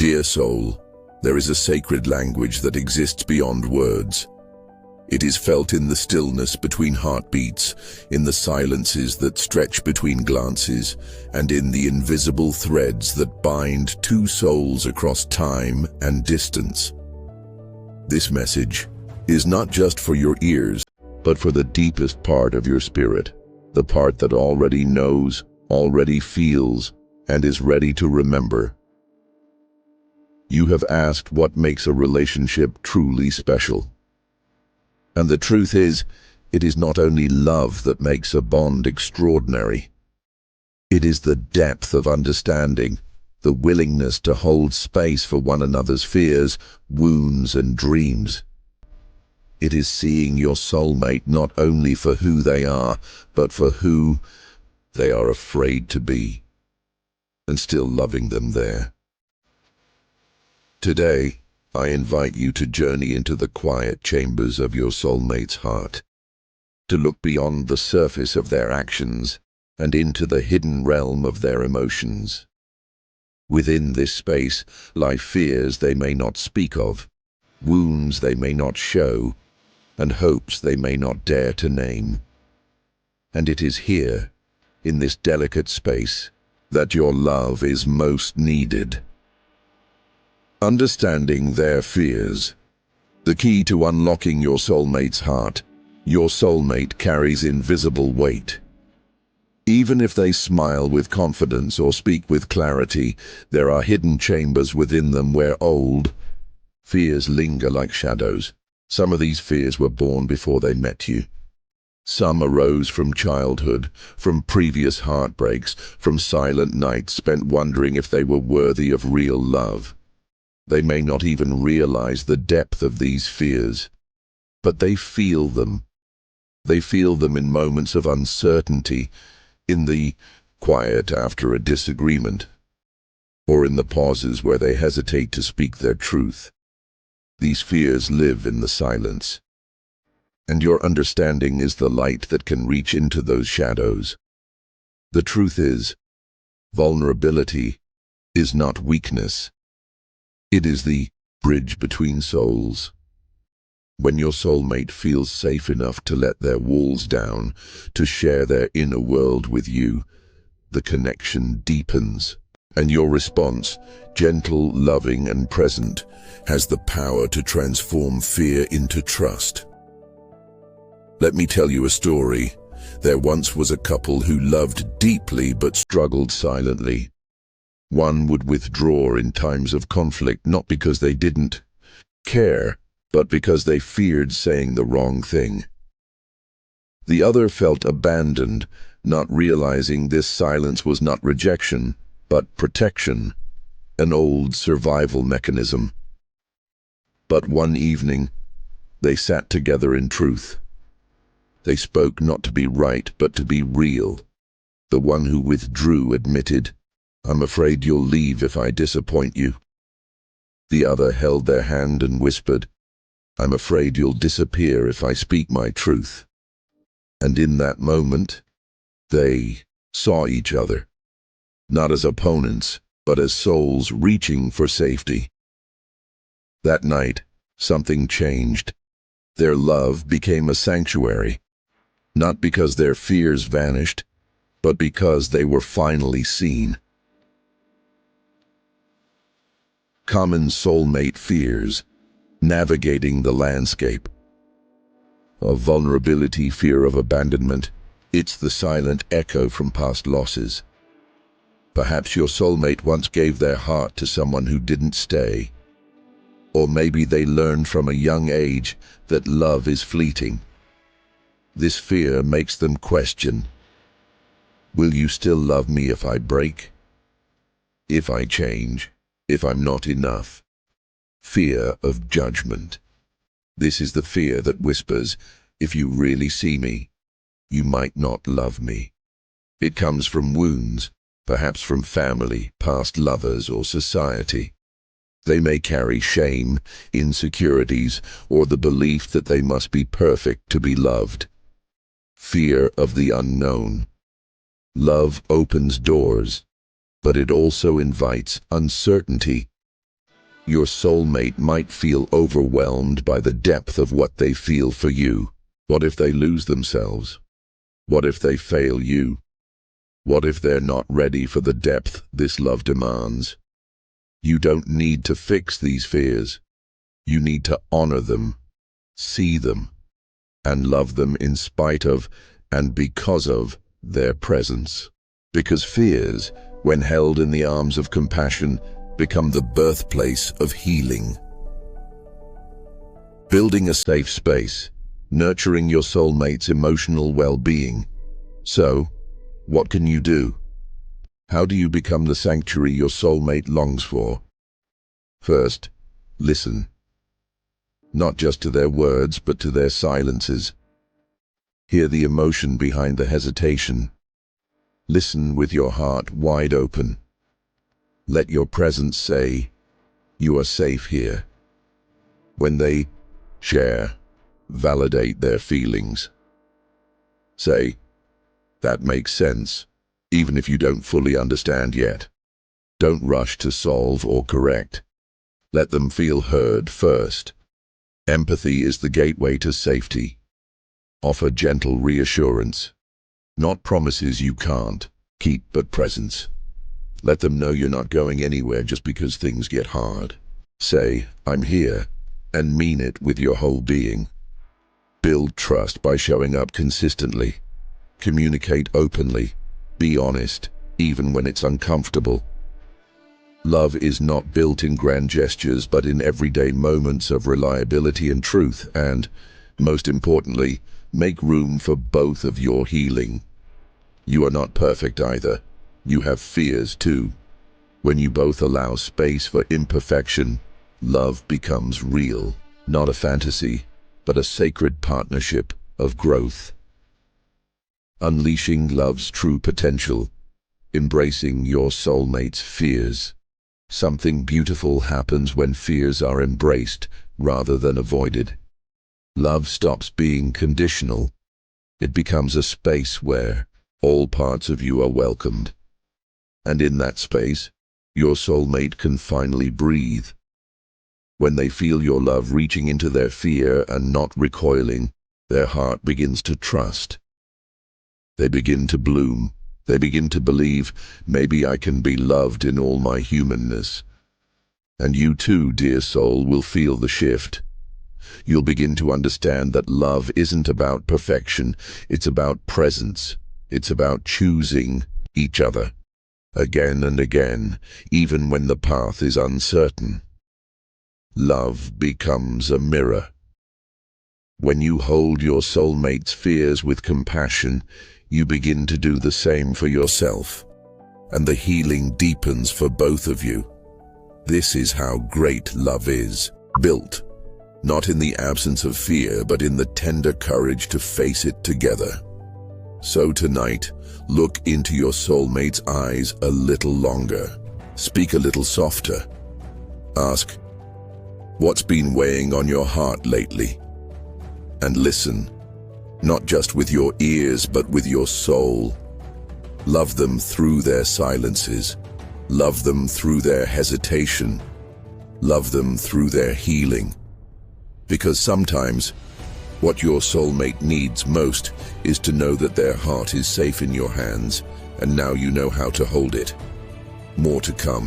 Dear soul, there is a sacred language that exists beyond words. It is felt in the stillness between heartbeats, in the silences that stretch between glances, and in the invisible threads that bind two souls across time and distance. This message is not just for your ears, but for the deepest part of your spirit, the part that already knows, already feels, and is ready to remember. You have asked what makes a relationship truly special. And the truth is, it is not only love that makes a bond extraordinary. It is the depth of understanding, the willingness to hold space for one another's fears, wounds, and dreams. It is seeing your soulmate not only for who they are, but for who they are afraid to be, and still loving them there. Today, I invite you to journey into the quiet chambers of your soulmate's heart, to look beyond the surface of their actions and into the hidden realm of their emotions. Within this space lie fears they may not speak of, wounds they may not show, and hopes they may not dare to name. And it is here, in this delicate space, that your love is most needed. Understanding their fears. The key to unlocking your soulmate's heart. Your soulmate carries invisible weight. Even if they smile with confidence or speak with clarity, there are hidden chambers within them where old fears linger like shadows. Some of these fears were born before they met you. Some arose from childhood, from previous heartbreaks, from silent nights spent wondering if they were worthy of real love. They may not even realize the depth of these fears, but they feel them. They feel them in moments of uncertainty, in the quiet after a disagreement, or in the pauses where they hesitate to speak their truth. These fears live in the silence, and your understanding is the light that can reach into those shadows. The truth is, vulnerability is not weakness. It is the bridge between souls. When your soulmate feels safe enough to let their walls down, to share their inner world with you, the connection deepens, and your response, gentle, loving, and present, has the power to transform fear into trust. Let me tell you a story. There once was a couple who loved deeply but struggled silently. One would withdraw in times of conflict, not because they didn't care, but because they feared saying the wrong thing. The other felt abandoned, not realizing this silence was not rejection, but protection, an old survival mechanism. But one evening, they sat together in truth. They spoke not to be right, but to be real. The one who withdrew admitted, "I'm afraid you'll leave if I disappoint you." The other held their hand and whispered, "I'm afraid you'll disappear if I speak my truth." And in that moment, they saw each other, not as opponents, but as souls reaching for safety. That night, something changed. Their love became a sanctuary, not because their fears vanished, but because they were finally seen. Common soulmate fears. Navigating the landscape. Of vulnerability, fear of abandonment. It's the silent echo from past losses. Perhaps your soulmate once gave their heart to someone who didn't stay. Or maybe they learned from a young age that love is fleeting. This fear makes them question, will you still love me if I break? If I change? If I'm not enough? Fear of judgment. This is the fear that whispers, if you really see me, you might not love me. It comes from wounds, perhaps from family, past lovers, or society. They may carry shame, insecurities, or the belief that they must be perfect to be loved. Fear of the unknown. Love opens doors, but it also invites uncertainty. Your soulmate might feel overwhelmed by the depth of what they feel for you. What if they lose themselves? What if they fail you? What if they're not ready for the depth this love demands? You don't need to fix these fears. You need to honor them, see them, and love them in spite of and because of their presence. Because fears, when held in the arms of compassion, become the birthplace of healing. Building a safe space, nurturing your soulmate's emotional well-being. So, what can you do? How do you become the sanctuary your soulmate longs for? First, listen. Not just to their words, but to their silences. Hear the emotion behind the hesitation. Listen with your heart wide open. Let your presence say, "You are safe here." When they share, validate their feelings. Say, "That makes sense," even if you don't fully understand yet. Don't rush to solve or correct. Let them feel heard first. Empathy is the gateway to safety. Offer gentle reassurance. Not promises you can't keep, but presence. Let them know you're not going anywhere just because things get hard. Say, "I'm here," and mean it with your whole being. Build trust by showing up consistently. Communicate openly. Be honest, even when it's uncomfortable. Love is not built in grand gestures, but in everyday moments of reliability and truth, and, most importantly, make room for both of your healing. You are not perfect either. You have fears too. When you both allow space for imperfection, love becomes real, not a fantasy, but a sacred partnership of growth. Unleashing love's true potential, embracing your soulmate's fears. Something beautiful happens when fears are embraced rather than avoided. Love stops being conditional. It becomes a space where all parts of you are welcomed. And in that space, your soulmate can finally breathe. When they feel your love reaching into their fear and not recoiling, their heart begins to trust. They begin to bloom. They begin to believe, maybe I can be loved in all my humanness. And you too, dear soul, will feel the shift. You'll begin to understand that love isn't about perfection, it's about presence. It's about choosing each other again and again, even when the path is uncertain. Love becomes a mirror. When you hold your soulmate's fears with compassion, you begin to do the same for yourself, and the healing deepens for both of you. This is how great love is, built, not in the absence of fear, but in the tender courage to face it together. So tonight, look into your soulmate's eyes a little longer. Speak a little softer. Ask, "What's been weighing on your heart lately?" And listen, not just with your ears, but with your soul. Love them through their silences. Love them through their hesitation. Love them through their healing. Because sometimes, what your soulmate needs most is to know that their heart is safe in your hands, and now you know how to hold it. More to come.